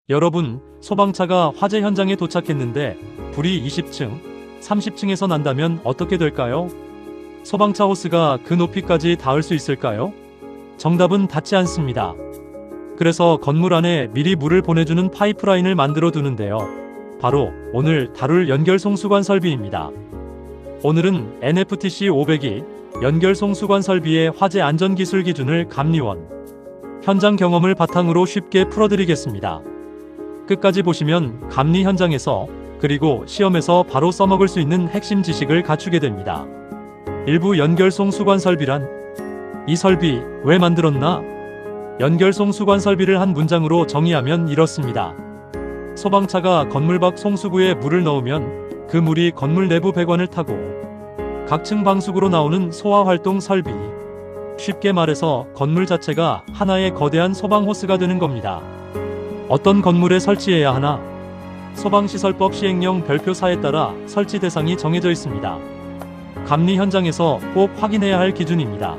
여러분, 소방차가 화재 현장에 도착했는데 불이 20층, 30층에서 난다면 어떻게 될까요? 소방차 호스가 그 높이까지 닿을 수 있을까요? 정답은 닿지 않습니다. 그래서 건물 안에 미리 물을 보내주는 파이프라인을 만들어 두는데요. 바로 오늘 다룰 연결송수관 설비입니다. 오늘은 NFTC 500이 연결송수관 설비의 화재 안전기술 기준을 감리원, 현장 경험을 바탕으로 쉽게 풀어드리겠습니다. 끝까지 보시면 감리 현장에서 그리고 시험에서 바로 써먹을 수 있는 핵심 지식을 갖추게 됩니다. 일부 연결송 수관 설비란? 이 설비 왜 만들었나? 연결송 수관 설비를 한 문장으로 정의하면 이렇습니다. 소방차가 건물 밖 송수구에 물을 넣으면 그 물이 건물 내부 배관을 타고 각층 방수구로 나오는 소화활동 설비. 쉽게 말해서 건물 자체가 하나의 거대한 소방 호스가 되는 겁니다. 어떤 건물에 설치해야 하나? 소방시설법 시행령 별표4에 따라 설치 대상이 정해져 있습니다. 감리 현장에서 꼭 확인해야 할 기준입니다.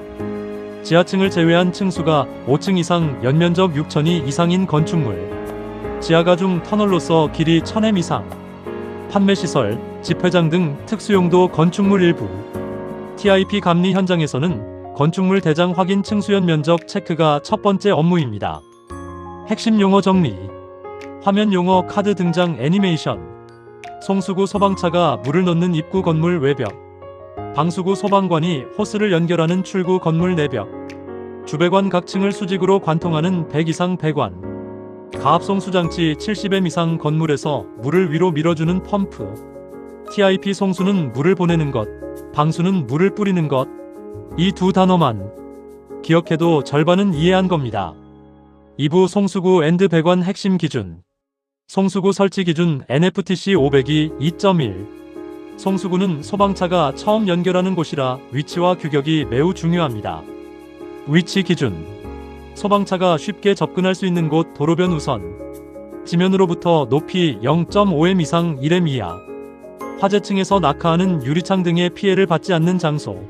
지하층을 제외한 층수가 5층 이상, 연면적 6,000이 이상인 건축물, 지하가중 터널로서 길이 1,000m 이상, 판매시설, 집회장 등 특수용도 건축물 일부. TIP 감리 현장에서는 건축물 대장 확인 층수연 면적 체크가 첫 번째 업무입니다. 핵심 용어 정리. 화면 용어 카드 등장 애니메이션. 송수구 소방차가 물을 넣는 입구 건물 외벽. 방수구 소방관이 호스를 연결하는 출구 건물 내벽. 주배관 각 층을 수직으로 관통하는 100 이상 배관. 가압송수장치 70M 이상 건물에서 물을 위로 밀어주는 펌프. TIP 송수는 물을 보내는 것, 방수는 물을 뿌리는 것. 이 두 단어만 기억해도 절반은 이해한 겁니다. 2부 송수구 앤드 배관 핵심 기준. 송수구 설치 기준 NFTC 500이 2.1. 송수구는 소방차가 처음 연결하는 곳이라 위치와 규격이 매우 중요합니다. 위치 기준. 소방차가 쉽게 접근할 수 있는 곳 도로변 우선. 지면으로부터 높이 0.5m 이상 1m 이하. 화재층에서 낙하하는 유리창 등의 피해를 받지 않는 장소.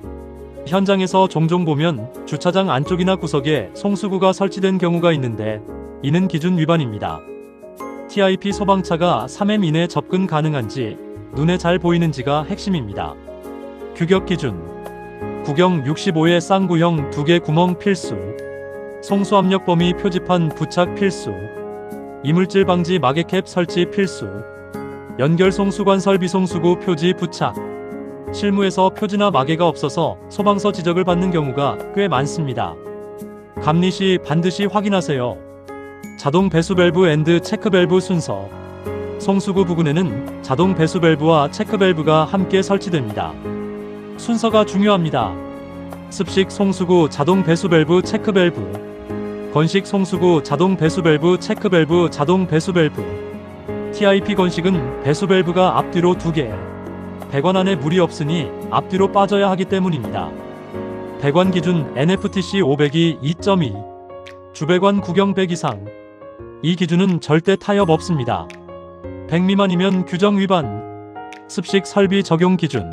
현장에서 종종 보면 주차장 안쪽이나 구석에 송수구가 설치된 경우가 있는데 이는 기준 위반입니다. TIP 소방차가 3m 이내 접근 가능한지, 눈에 잘 보이는지가 핵심입니다. 규격 기준. 구경 65의 쌍구형 2개 구멍 필수. 송수압력 범위 표지판 부착 필수. 이물질 방지 마개캡 설치 필수. 연결송수관 설비 송수구 표지 부착. 실무에서 표지나 마개가 없어서 소방서 지적을 받는 경우가 꽤 많습니다. 감리 시 반드시 확인하세요. 자동 배수 밸브 앤드 체크 밸브 순서. 송수구 부근에는 자동 배수 밸브와 체크 밸브가 함께 설치됩니다. 순서가 중요합니다. 습식 송수구 자동 배수 밸브 체크 밸브. 건식 송수구 자동 배수 밸브 체크 밸브 자동 배수 밸브. TIP 건식은 배수 밸브가 앞뒤로 2개. 배관 안에 물이 없으니 앞뒤로 빠져야 하기 때문입니다. 배관 기준 NFTC 500이 2.2. 주배관 구경 100 이상. 이 기준은 절대 타협 없습니다. 100 미만이면 규정 위반. 습식 설비 적용 기준.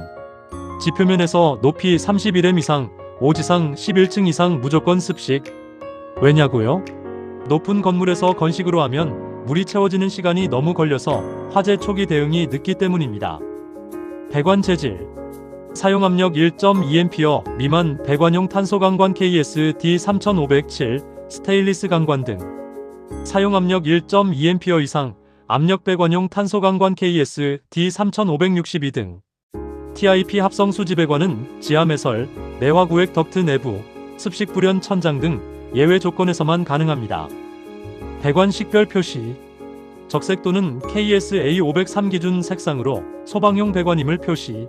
지표면에서 높이 31m 이상, 5지상 11층 이상 무조건 습식. 왜냐고요? 높은 건물에서 건식으로 하면 물이 채워지는 시간이 너무 걸려서 화재 초기 대응이 늦기 때문입니다. 배관 재질. 사용압력 1.2A 미만 배관용 탄소강관 KS D3507 스테인리스 강관 등. 사용압력 1.2A 이상 압력 배관용 탄소강관 KS D3562 등. TIP 합성 수지배관은 지하매설, 내화구획 덕트 내부, 습식 불연 천장 등 예외 조건에서만 가능합니다. 배관 식별 표시. 적색 또는 KS A503 기준 색상으로 소방용 배관임을 표시.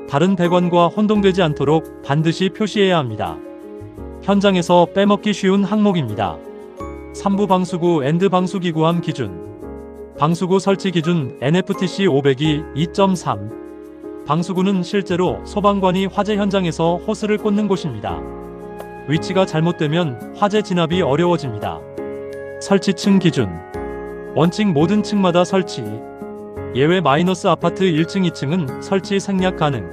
다른 배관과 혼동되지 않도록 반드시 표시해야 합니다. 현장에서 빼먹기 쉬운 항목입니다. 3부 방수구 앤드 방수기구함 기준. 방수구 설치 기준 NFTC 500이 2.3. 방수구는 실제로 소방관이 화재 현장에서 호스를 꽂는 곳입니다. 위치가 잘못되면 화재 진압이 어려워집니다. 설치층 기준. 원칙 모든 층마다 설치. 예외 마이너스 아파트 1층 2층은 설치 생략 가능.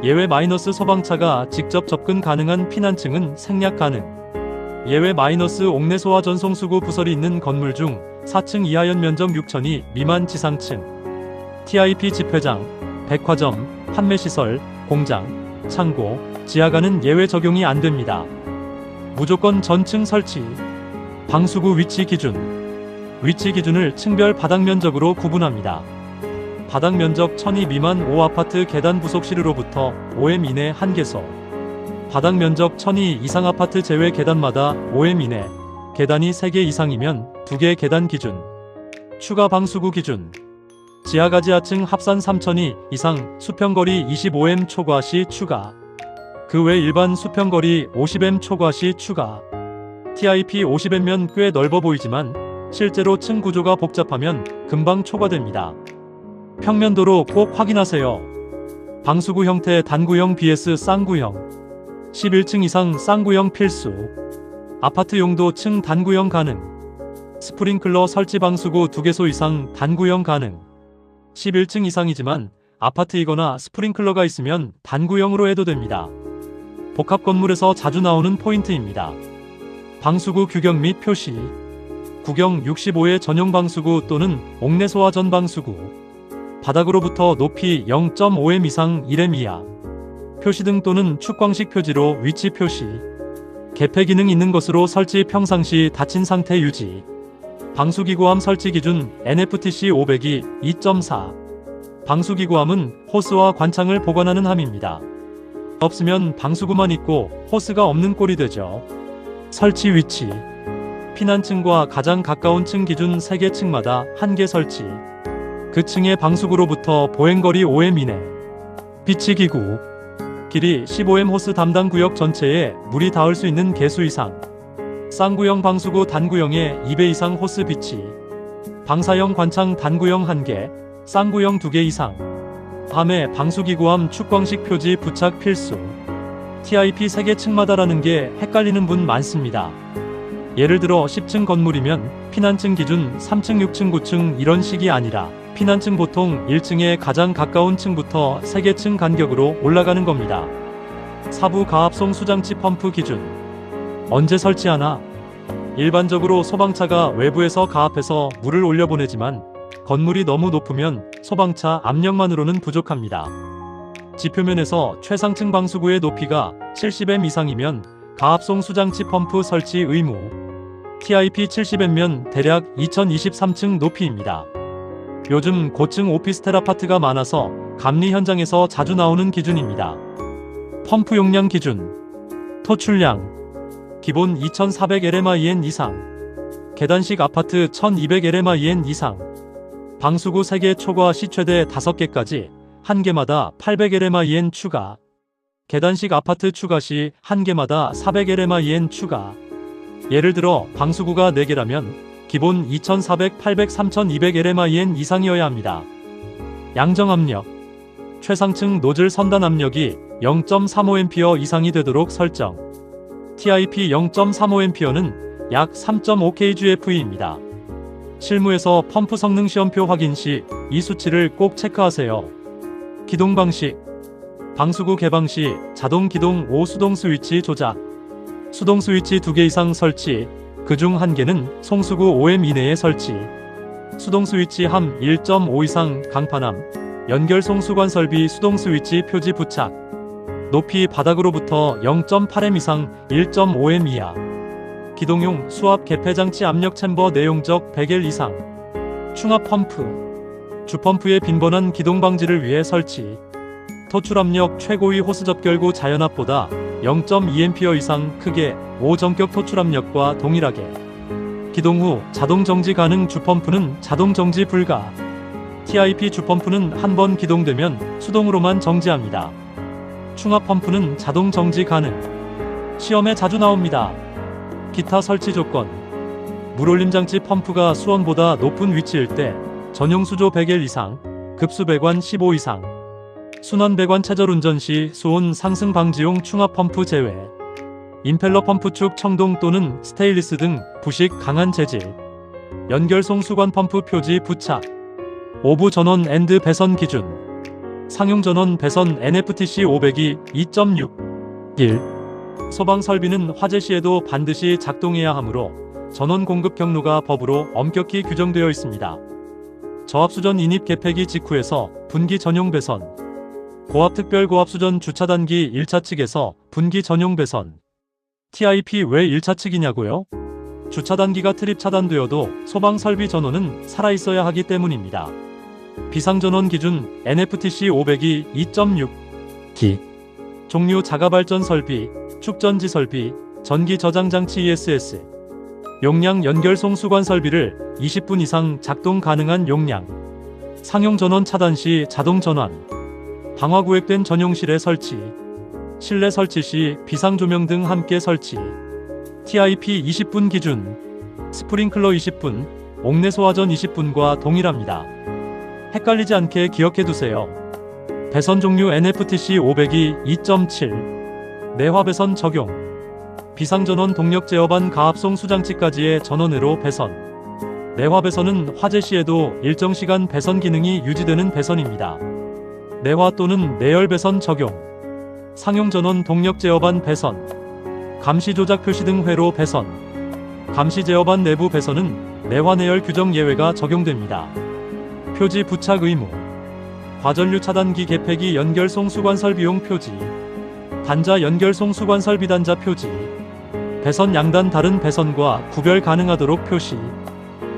예외 마이너스 소방차가 직접 접근 가능한 피난층은 생략 가능. 예외 마이너스 옥내 소화 전송수구 부설이 있는 건물 중 4층 이하 연면적 6,000이 미만 지상층. TIP 집회장, 백화점, 판매시설, 공장, 창고, 지하가는 예외 적용이 안 됩니다. 무조건 전층 설치. 방수구 위치 기준. 위치 기준을 층별 바닥 면적으로 구분합니다. 바닥 면적 1000이 미만 5아파트 계단 부속실으로부터 5m 이내 1개소. 바닥 면적 1000이 이상 아파트 제외 계단마다 5m 이내, 계단이 3개 이상이면 2개 계단 기준. 추가 방수구 기준. 지하가 지하층 합산 3000이 이상 수평거리 25m 초과 시 추가. 그 외 일반 수평거리 50m 초과 시 추가. TIP 50m면 꽤 넓어 보이지만 실제로 층 구조가 복잡하면 금방 초과됩니다. 평면도로 꼭 확인하세요. 방수구 형태 단구형 vs 쌍구형. 11층 이상 쌍구형 필수. 아파트 용도 층 단구형 가능. 스프링클러 설치 방수구 2개소 이상 단구형 가능. 11층 이상이지만 아파트이거나 스프링클러가 있으면 단구형으로 해도 됩니다. 복합 건물에서 자주 나오는 포인트입니다. 방수구 규격 및 표시. 구경 65의 전용 방수구 또는 옥내 소화 전 방수구. 바닥으로부터 높이 0.5m 이상 1m 이하. 표시등 또는 축광식 표지로 위치 표시. 개폐 기능 있는 것으로 설치 평상시 닫힌 상태 유지. 방수기구함 설치 기준 NFTC 500이 2.4. 방수기구함은 호스와 관창을 보관하는 함입니다. 없으면 방수구만 있고 호스가 없는 꼴이 되죠. 설치 위치. 피난층과 가장 가까운 층 기준 3개 층마다 1개 설치. 그 층의 방수구로부터 보행거리 5m 이내. 비치기구. 길이 15m 호스 담당 구역 전체에 물이 닿을 수 있는 개수 이상. 쌍구형 방수구 단구형에 2배 이상 호스 비치. 방사형 관창 단구형 1개, 쌍구형 2개 이상. 밤에 방수기구함 축광식 표지 부착 필수. TIP 3개 층마다라는 게 헷갈리는 분 많습니다. 예를 들어 10층 건물이면 피난층 기준 3층, 6층, 9층 이런 식이 아니라 피난층 보통 1층에 가장 가까운 층부터 3개 층 간격으로 올라가는 겁니다. 사부 가압송 수장치 펌프 기준. 언제 설치하나? 일반적으로 소방차가 외부에서 가압해서 물을 올려보내지만 건물이 너무 높으면 소방차 압력만으로는 부족합니다. 지표면에서 최상층 방수구의 높이가 70m 이상이면 가압송 수장치 펌프 설치 의무. TIP 70m면 대략 2023층 높이입니다. 요즘 고층 오피스텔 아파트가 많아서 감리 현장에서 자주 나오는 기준입니다. 펌프 용량 기준. 토출량. 기본 2400 LMIN 이상. 계단식 아파트 1200 LMIN 이상. 방수구 3개 초과 시 최대 5개까지 1개마다 800 LMIN 추가. 계단식 아파트 추가 시 1개마다 400 LMIN 추가. 예를 들어 방수구가 4개라면 기본 2400, 800, 3200 LMIN 이상이어야 합니다. 양정압력. 최상층 노즐 선단 압력이 0.35A 이상이 되도록 설정. TIP 0.35A는 약 3.5kgF입니다. 실무에서 펌프 성능 시험표 확인 시 이 수치를 꼭 체크하세요. 기동 방식. 방수구 개방 시 자동 기동 5 수동 스위치 조작. 수동 스위치 2개 이상 설치. 그중 1개는 송수구 5m 이내에 설치. 수동 스위치 함 1.5 이상 강판함. 연결 송수관 설비 수동 스위치 표지 부착. 높이 바닥으로부터 0.8m 이상 1.5m 이하. 기동용 수압 개폐장치 압력 챔버 내용적 100L 이상. 충압 펌프. 주펌프의 빈번한 기동 방지를 위해 설치. 토출 압력 최고위 호스 접결구 자연압보다 0.2A 이상 크게 5전격 토출 압력과 동일하게. 기동 후 자동 정지 가능. 주펌프는 자동 정지 불가. TIP 주펌프는 한 번 기동되면 수동으로만 정지합니다. 충압 펌프는 자동 정지 가능. 시험에 자주 나옵니다. 기타 설치 조건. 물올림 장치 펌프가 수원보다 높은 위치일 때 전용 수조 100L 이상, 급수 배관 15 이상. 순환 배관 최절 운전 시 수온 상승 방지용 충압 펌프 제외. 임펠러 펌프 축 청동 또는 스테인리스 등 부식 강한 재질. 연결송 수관 펌프 표지 부착. 오부 전원 앤드 배선 기준. 상용 전원 배선 NFTC 500이 2.6. 1. 소방 설비는 화재 시에도 반드시 작동해야 하므로 전원 공급 경로가 법으로 엄격히 규정되어 있습니다. 저압수전 인입 개폐기 직후에서 분기 전용 배선, 고압특별고압수전 주차단기 1차 측에서 분기 전용 배선. TIP 왜 1차 측이냐고요? 주차단기가 트립 차단되어도 소방설비 전원은 살아있어야 하기 때문입니다. 비상전원 기준 NFTC 500이 2.6 기 종류 자가발전 설비, 축전지 설비, 전기 저장장치 ESS 용량 연결 송수관 설비를 20분 이상 작동 가능한 용량 상용 전원 차단 시 자동 전환 방화구획된 전용실에 설치 실내 설치 시 비상조명 등 함께 설치 TIP 20분 기준 스프링클러 20분 옥내 소화전 20분과 동일합니다. 헷갈리지 않게 기억해두세요. 배선 종류 NFTC 500이 2.7 내화 배선 적용 비상전원 동력 제어반 가압송 수장치까지의 전원으로 배선 내화 배선은 화재 시에도 일정 시간 배선 기능이 유지되는 배선입니다. 내화 또는 내열 배선 적용 상용 전원 동력 제어반 배선 감시 조작 표시 등 회로 배선 감시 제어반 내부 배선은 내화 내열 규정 예외가 적용됩니다. 표지 부착 의무 과전류 차단기 개폐기 연결 송수관 설비용 표지 단자 연결 송수관 설비 단자 표지 배선 양단 다른 배선과 구별 가능하도록 표시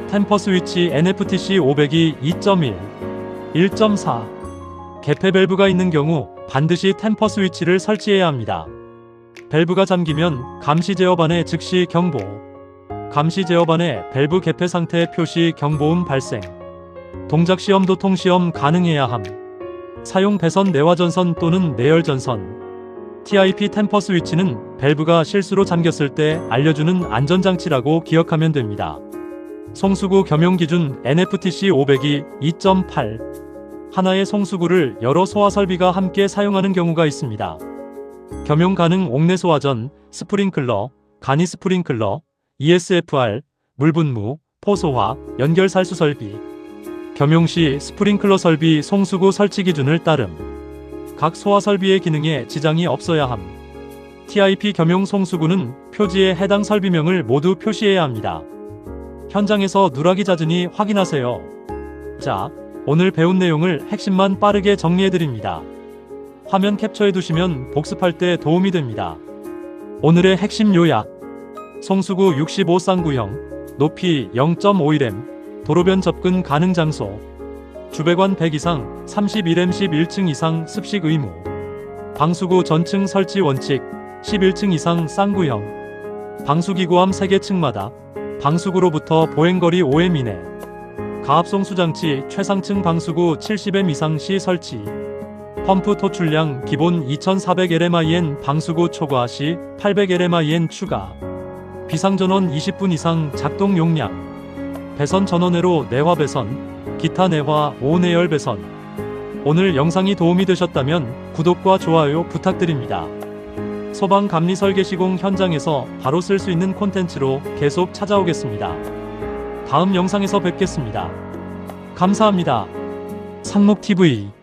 템퍼 스위치 NFTC 500이 2.1 1.4 개폐 밸브가 있는 경우 반드시 템퍼 스위치를 설치해야 합니다. 밸브가 잠기면 감시 제어반에 즉시 경보 감시 제어반에 밸브 개폐 상태 표시 경보음 발생 동작 시험 도통 시험 가능해야 함 사용 배선 내화 전선 또는 내열 전선 TIP 템퍼 스위치는 밸브가 실수로 잠겼을 때 알려주는 안전장치라고 기억하면 됩니다. 송수구 겸용 기준 NFTC 500이 2.8 하나의 송수구를 여러 소화 설비가 함께 사용하는 경우가 있습니다. 겸용 가능 옥내 소화전, 스프링클러, 간이 스프링클러, ESFR, 물분무, 포소화, 연결 살수 설비 겸용 시 스프링클러 설비 송수구 설치 기준을 따름 각 소화 설비의 기능에 지장이 없어야 함 TIP 겸용 송수구는 표지에 해당 설비명을 모두 표시해야 합니다. 현장에서 누락이 잦으니 확인하세요. 자, 오늘 배운 내용을 핵심만 빠르게 정리해드립니다. 화면 캡처해두시면 복습할 때 도움이 됩니다. 오늘의 핵심 요약 송수구 65쌍구형 높이 0.51m 도로변 접근 가능 장소 주배관 100 이상 31m 11층 이상 습식 의무 방수구 전층 설치 원칙 11층 이상 쌍구형 방수기구함 3개 층마다 방수구로부터 보행거리 5m 이내 가압송 수장치 최상층 방수구 70m 이상 시 설치 펌프 토출량 기본 2400 방수구 초과 시 800 추가 비상전원 20분 이상 작동 용량 배선 전원회로 내화 배선 기타 내화 5내열 배선 오늘 영상이 도움이 되셨다면 구독과 좋아요 부탁드립니다. 소방 감리 설계 시공 현장에서 바로 쓸 수 있는 콘텐츠로 계속 찾아오겠습니다. 다음 영상에서 뵙겠습니다. 감사합니다. 상목TV